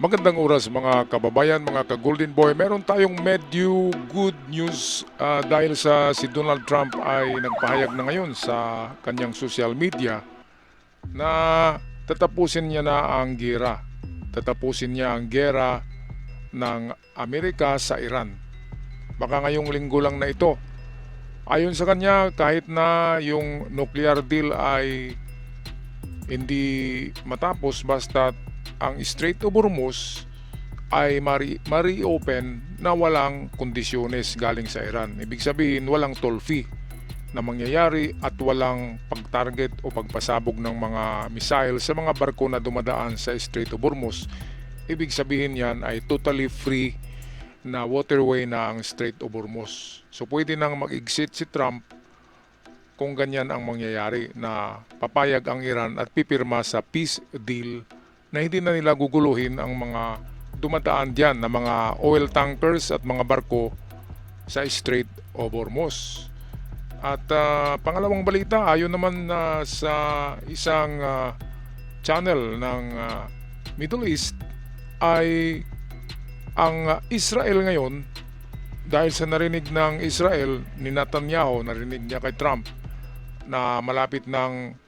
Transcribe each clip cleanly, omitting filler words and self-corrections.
Magandang oras mga kababayan, mga ka-Golden Boy. Meron tayong medyo good news dahil si Donald Trump ay nagpahayag na ngayon sa kanyang social media na tatapusin niya na ang gera. Tatapusin niya ang gera ng Amerika sa Iran. Baka ngayong linggo lang na ito. Ayon sa kanya, kahit na yung nuclear deal ay hindi matapos basta ang Strait of Hormuz ay mari-open na walang kondisyones galing sa Iran. Ibig sabihin walang toll fee na mangyayari at walang pag-target o pagpasabog ng mga missile sa mga barko na dumadaan sa Strait of Hormuz. Ibig sabihin yan ay totally free na waterway na ang Strait of Hormuz. So pwede nang mag-exit si Trump kung ganyan ang mangyayari na papayag ang Iran at pipirma sa peace deal na hindi na nila guguluhin ang mga dumadaan diyan na mga oil tankers at mga barko sa Strait of Hormuz. At pangalawang balita, ayon naman sa isang channel ng Middle East ay ang Israel ngayon, dahil sa narinig ng Israel ni Netanyahu, narinig niya kay Trump na malapit ng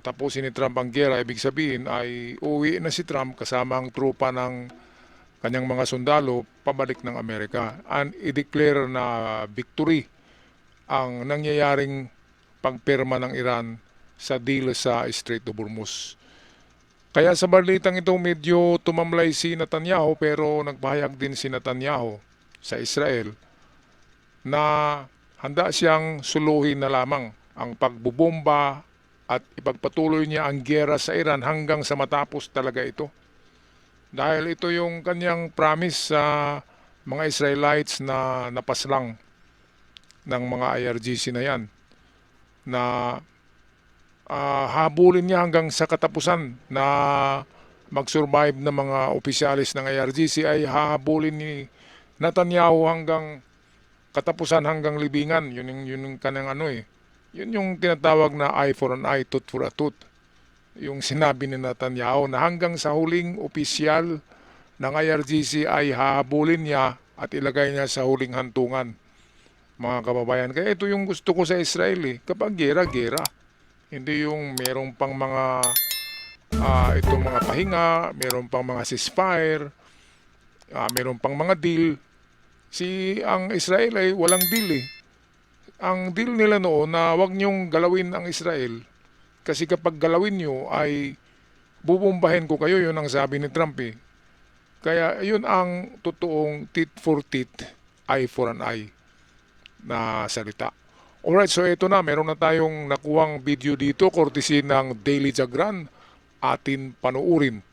tapusin ni Trump ang gera, ibig sabihin ay uwi na si Trump kasama ang trupa ng kanyang mga sundalo pabalik ng Amerika, and i-declare na victory ang nangyayaring pagpirma ng Iran sa deal sa Strait of Hormuz. Kaya sa balitang ito medyo tumamlay si Netanyahu, pero nagpahayag din si Netanyahu sa Israel na handa siyang suluhin na lamang ang pagbubomba at ipagpatuloy niya ang giyera sa Iran hanggang sa matapos talaga ito. Dahil ito yung kanyang promise sa mga Israelites na napaslang ng mga IRGC na yan, na habulin niya hanggang sa katapusan, na mag-survive na mga opisyalis ng IRGC ay hahabulin ni Netanyahu hanggang katapusan, hanggang libingan. Yun yung kanyang yun yung tinatawag na eye for an eye, tooth for a tooth. Yung sinabi ni Netanyahu na hanggang sa huling opisyal ng IRGC ay hahabulin niya at ilagay niya sa huling hantungan, mga kababayan. Kaya ito yung gusto ko sa Israel kapag gera-gera. Hindi yung merong pang mga itong mga pahinga, merong pang mga ceasefire, merong pang mga deal. Ang Israel ay walang deal. Ang deal nila noon na wag niyong galawin ang Israel kasi kapag galawin niyo ay bubombahin ko kayo, yun ang sabi ni Trump Kaya yun ang totoong tit for tit, eye for an eye na salita. Alright, so ito na, meron na tayong nakuhang video dito courtesy ng Daily Jagran. Atin panuurin.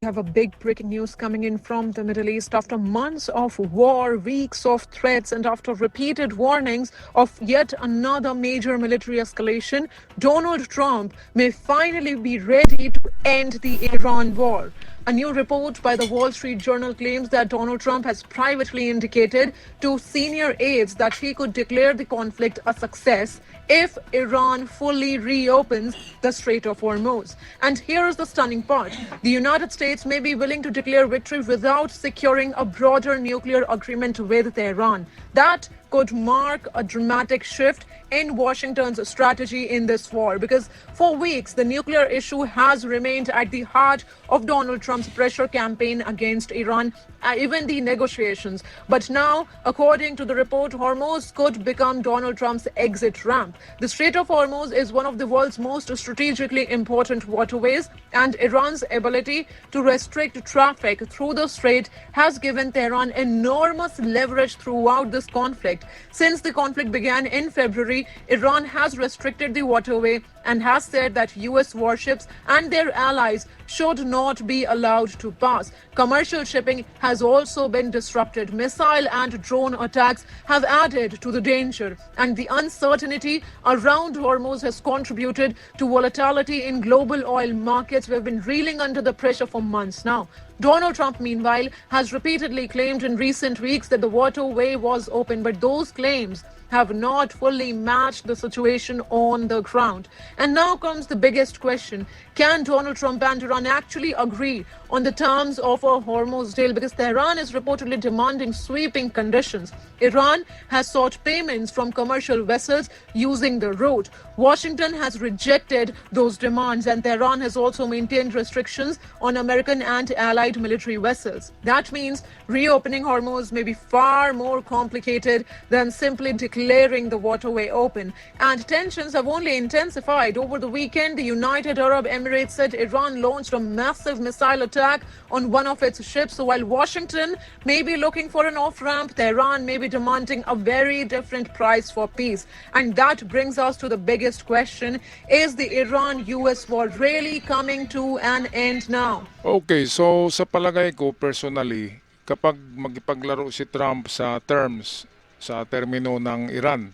We have a big breaking news coming in from the Middle East after months of war, weeks of threats, and after repeated warnings of yet another major military escalation. Donald Trump may finally be ready to end the Iran war. A new report by the Wall Street Journal claims that Donald Trump has privately indicated to senior aides that he could declare the conflict a success if Iran fully reopens the Strait of Hormuz. And here is the stunning part. The United States may be willing to declare victory without securing a broader nuclear agreement with Tehran. That could mark a dramatic shift in Washington's strategy in this war, because for weeks the nuclear issue has remained at the heart of Donald Trump's pressure campaign against Iran, even the negotiations. But now, according to the report, Hormuz could become Donald Trump's exit ramp. The Strait of Hormuz is one of the world's most strategically important waterways, and Iran's ability to restrict traffic through the strait has given Tehran enormous leverage throughout this conflict. Since the conflict began in February, Iran has restricted the waterway and has said that US warships and their allies should not be allowed to pass. Commercial shipping has also been disrupted. Missile and drone attacks have added to the danger, and the uncertainty around Hormuz has contributed to volatility in global oil markets. We've been reeling under the pressure for months now. Donald Trump, meanwhile, has repeatedly claimed in recent weeks that the waterway was open, but those claims have not fully matched the situation on the ground. And now comes the biggest question. Can Donald Trump and Iran Iran actually agree on the terms of a Hormuz deal? Because Tehran is reportedly demanding sweeping conditions. Iran has sought payments from commercial vessels using the route. Washington has rejected those demands, and Tehran has also maintained restrictions on American and allied military vessels. That means reopening Hormuz may be far more complicated than simply declaring the waterway open. And tensions have only intensified. Over the weekend, the United Arab Emirates said Iran launched a massive missile attack on one of its ships. So while Washington may be looking for an off-ramp, Tehran may be demanding a very different price for peace. And that brings us to the biggest question: is the Iran-US war really coming to an end now? Okay, so sa palagay ko personally, kapag magipaglaro si Trump sa terms, sa termino ng Iran,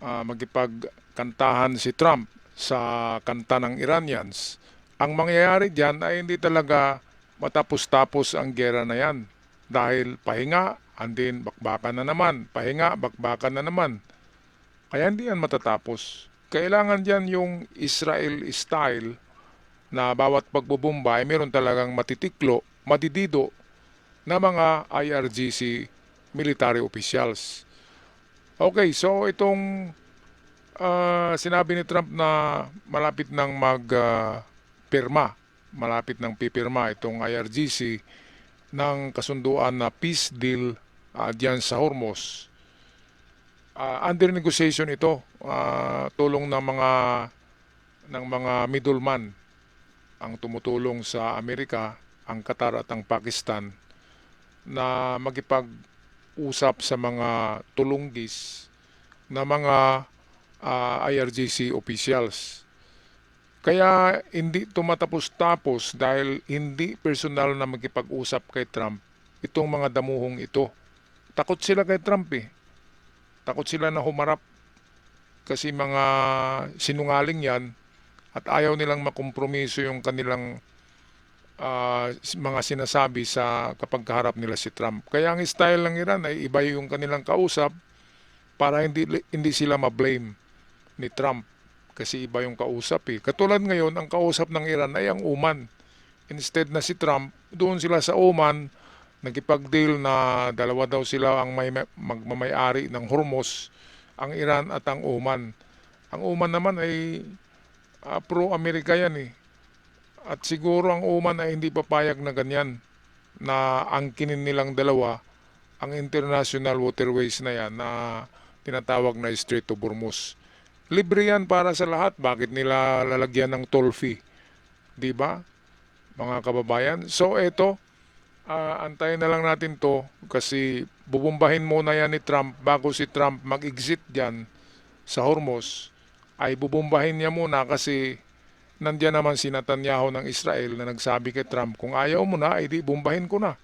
magipagkantahan si Trump sa kanta ng Iranians, ang mangyayari diyan ay hindi talaga matapos-tapos ang gera na yan. Dahil pahinga, andin bakbakan na naman, pahinga, bakbakan na naman. Kaya hindi yan matatapos. Kailangan diyan yung Israel style na bawat pagbubomba ay meron talagang matitiklo, madidido na mga IRGC military officials. Okay, so itong sinabi ni Trump na malapit nang malapit nang pipirma itong IRGC ng kasunduan na peace deal diyan sa Hormuz. Under negotiation ito, tulong ng mga middleman ang tumutulong sa Amerika, ang Qatar at ang Pakistan na magipag-usap sa mga tulunggis na mga IRGC officials. Kaya hindi tumatapos-tapos dahil hindi personal na magipag-usap kay Trump itong mga damuhong ito. Takot sila kay Trump eh. Takot sila na humarap kasi mga sinungaling yan at ayaw nilang makompromiso yung kanilang mga sinasabi sa kapag kaharap nila si Trump. Kaya ang style ng Iran ay iba yung kanilang kausap para hindi sila ma-blame ni Trump kasi iba yung kausap eh. Katulad ngayon, ang kausap ng Iran ay ang Oman. Instead na si Trump, doon sila sa Oman, nagipag-deal na dalawa daw sila ang magmamayari ng Hormuz, ang Iran at ang Oman. Ang Oman naman ay pro-Amerika yan eh. At siguro ang Oman ay hindi papayag na ganyan na angkinin nilang dalawa ang international waterways na yan na tinatawag na Strait of Hormuz. Libre yan para sa lahat. Bakit nila lalagyan ng toll fee? Diba, mga kababayan? So eto, antayin na lang natin to kasi bubumbahin muna yan ni Trump bago si Trump mag-exit dyan sa Hormuz. Ay bubumbahin niya muna kasi nandiyan naman si Netanyahu ng Israel na nagsabi kay Trump, kung ayaw mo na, ay di bumbahin ko na.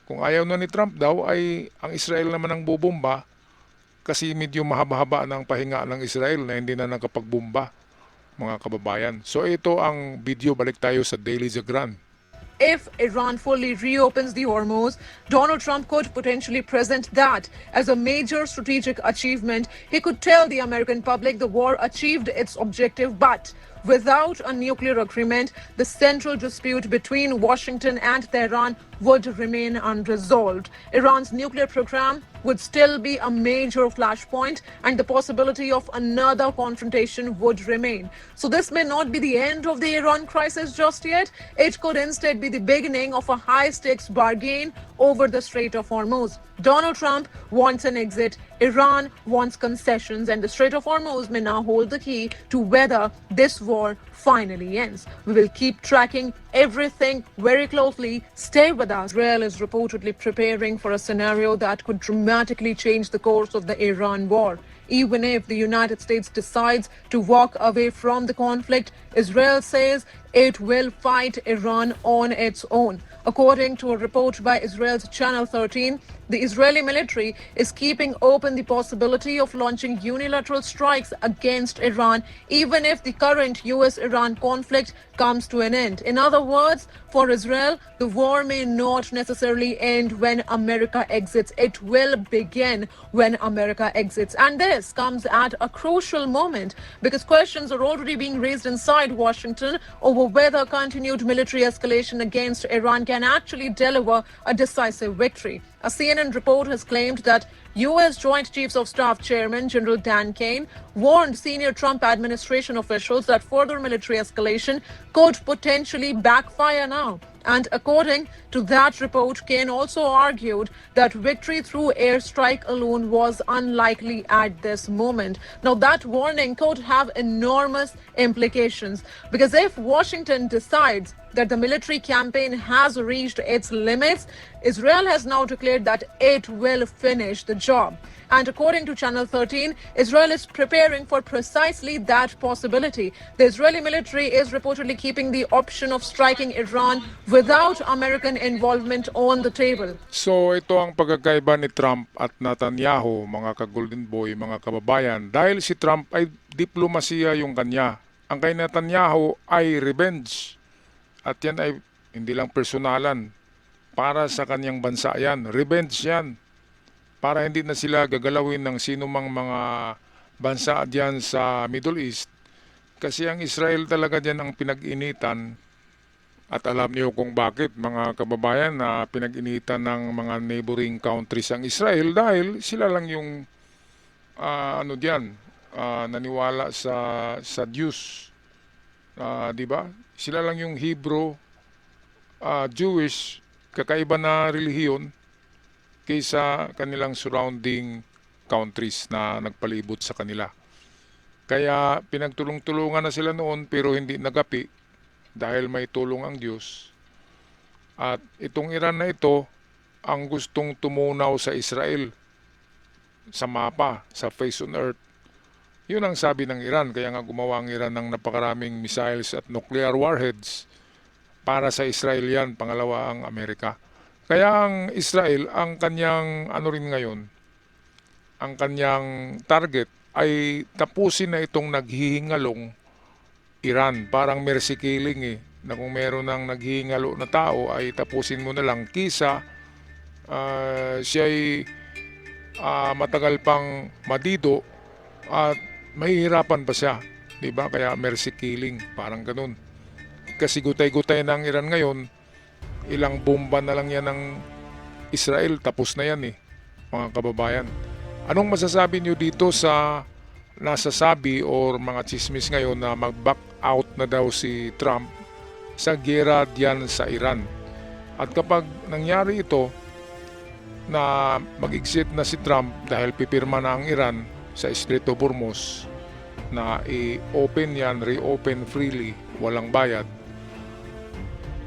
Kung ayaw na ni Trump daw, ay ang Israel naman ang bubomba kasi medyo mahaba-haba ng pahinga ng Israel na hindi na nakapagbomba, mga kababayan. So ito ang video, balik tayo sa Daily Zagran. If Iran fully reopens the Hormuz, Donald Trump could potentially present that as a major strategic achievement. He could tell the American public the war achieved its objective, but without a nuclear agreement, the central dispute between Washington and Tehran would remain unresolved. Iran's nuclear program would still be a major flashpoint, and the possibility of another confrontation would remain. So this may not be the end of the Iran crisis just yet. It could instead be the beginning of a high-stakes bargain over the Strait of Hormuz. Donald Trump wants an exit, Iran wants concessions, and the Strait of Hormuz may now hold the key to whether this war finally ends. We will keep tracking everything very closely. Stay with us. Israel is reportedly preparing for a scenario that could dramatically change the course of the Iran war. Even if the United States decides to walk away from the conflict, Israel says it will fight Iran on its own. According to a report by Israel's Channel 13, the Israeli military is keeping open the possibility of launching unilateral strikes against Iran, even if the current US-Iran conflict comes to an end. In other words, for Israel, the war may not necessarily end when America exits. It will begin when America exits. And this comes at a crucial moment because questions are already being raised inside Washington over whether continued military escalation against Iran can actually deliver a decisive victory. A CNN report has claimed that U.S. Joint Chiefs of Staff Chairman General Dan Kane warned senior Trump administration officials that further military escalation could potentially backfire now. And according to that report, Kane also argued that victory through airstrike alone was unlikely at this moment. Now, that warning could have enormous implications because if Washington decides that the military campaign has reached its limits, Israel has now declared that it will finish the job. And according to Channel 13, Israel is preparing for precisely that possibility. The Israeli military is reportedly keeping the option of striking Iran without American involvement on the table. So ito ang pagkakaiba ni Trump at Netanyahu, mga ka-Golden Boy, mga kababayan. Dahil si Trump ay diplomasiya yung kanya. Ang kay Netanyahu ay revenge. At yan ay hindi lang personalan. Para sa kanyang bansa yan. Revenge yan. Para hindi na sila gagalawin ng sino mang mga bansa diyan sa Middle East. Kasi ang Israel talaga diyan ang pinag-initan. At alam niyo kung bakit, mga kababayan, na pinag-initan ng mga neighboring countries ang Israel dahil sila lang yung naniwala sa Diyos. Di ba? Sila lang yung Hebrew, Jewish, kakaiba na relihiyon kaysa kanilang surrounding countries na nagpalibot sa kanila. Kaya pinagtulong-tulungan na sila noon pero hindi nagapi dahil may tulong ang Diyos. At itong Iran na ito ang gustong tumunaw sa Israel sa mapa, sa face on earth. Yun ang sabi ng Iran, kaya nga gumawa ang Iran ng napakaraming missiles at nuclear warheads para sa Israel yan, pangalawa ang Amerika. Kaya ang Israel, ang kanyang rin ngayon, ang kanyang target ay tapusin na itong naghihingalong Iran. Parang mercy killing na kung meron ng naghihingalo na tao ay tapusin mo na lang kisa siya'y matagal pang madido at mahihirapan pa siya. Diba? Kaya mercy killing, parang ganun. Kasi gutay-gutay na ang Iran ngayon, ilang bomba na lang yan ng Israel, tapos na yan mga kababayan. Anong masasabi nyo dito sa nasasabi or mga chismis ngayon na mag-back out na daw si Trump sa giyera diyan sa Iran? At kapag nangyari ito na mag-exit na si Trump dahil pipirma na ang Iran sa Strait of Hormuz na i-open yan, reopen freely, walang bayad,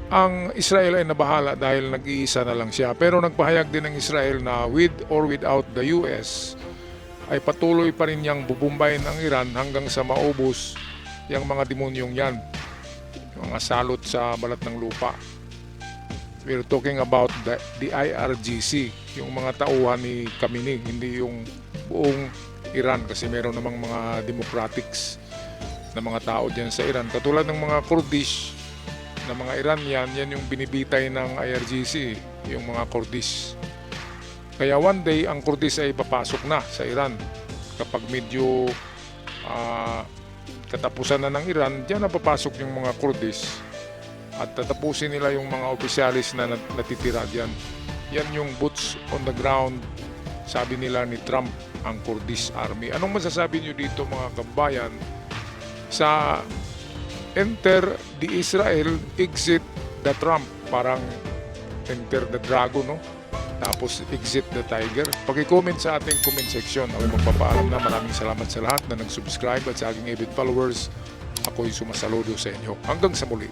ang Israel ay nabahala dahil nag-iisa na lang siya. Pero nagpahayag din ng Israel na with or without the US ay patuloy pa rin niyang bubumbayin ang Iran hanggang sa maubos yung mga demonyong yan, yung mga salot sa balat ng lupa. We're talking about the IRGC, yung mga tauhan ni Khamenei, hindi yung buong Iran kasi meron namang mga democratics na mga tao dyan sa Iran. Katulad ng mga Kurdish na mga Iranian, yan yung binibitay ng IRGC, yung mga Kurdish. Kaya one day, ang Kurdish ay papasok na sa Iran. Kapag medyo katapusan na ng Iran, diyan na papasok yung mga Kurdish at tatapusin nila yung mga opisyalis na natitira diyan. Yan yung boots on the ground, sabi nila ni Trump, ang Kurdish Army. Anong masasabi nyo dito, mga kabayan, sa enter the Israel, exit the Trump? Parang enter the dragon, no? Tapos exit the tiger. Paki-comment sa ating comment section. Ako magpapaalam na. Maraming salamat sa lahat na nag-subscribe at sa aking avid followers. Ako'y sumasaludo sa inyo. Hanggang sa muli.